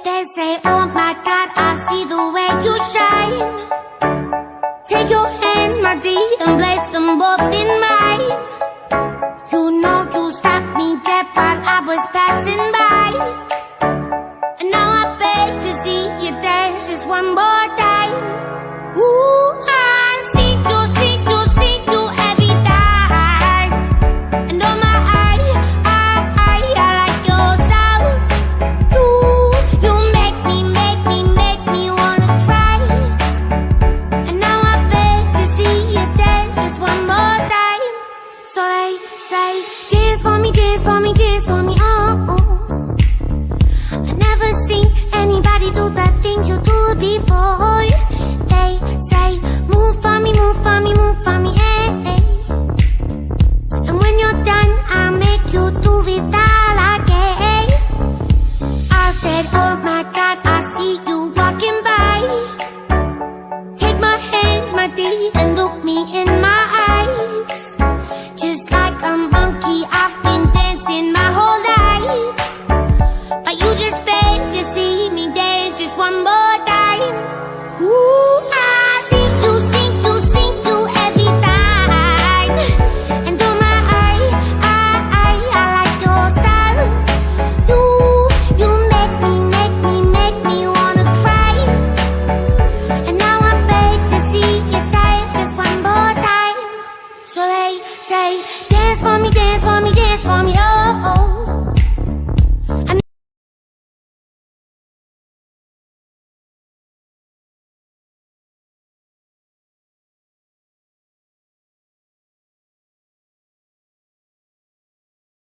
They say, oh my God, I see the way you shine. Take your hand, my dear, and place them both in mine. You know you stopped me dead while I was passing by. And now I beg to see you dance just one more time. Ooh, I see you, see you, see you every time. And oh my, I like your style. You make me wanna cry. And now I beg to see you dance just one more time. So they say, dance for me, dance for me, dance for me, oh, oh. I never seen anybody do the things you do before. They say, move for me, move for me, move for me, eh, eh. And when you're done, I'll make you do it all again. I said, oh my God, I see you walking by. Take my hands, my dear, and look me in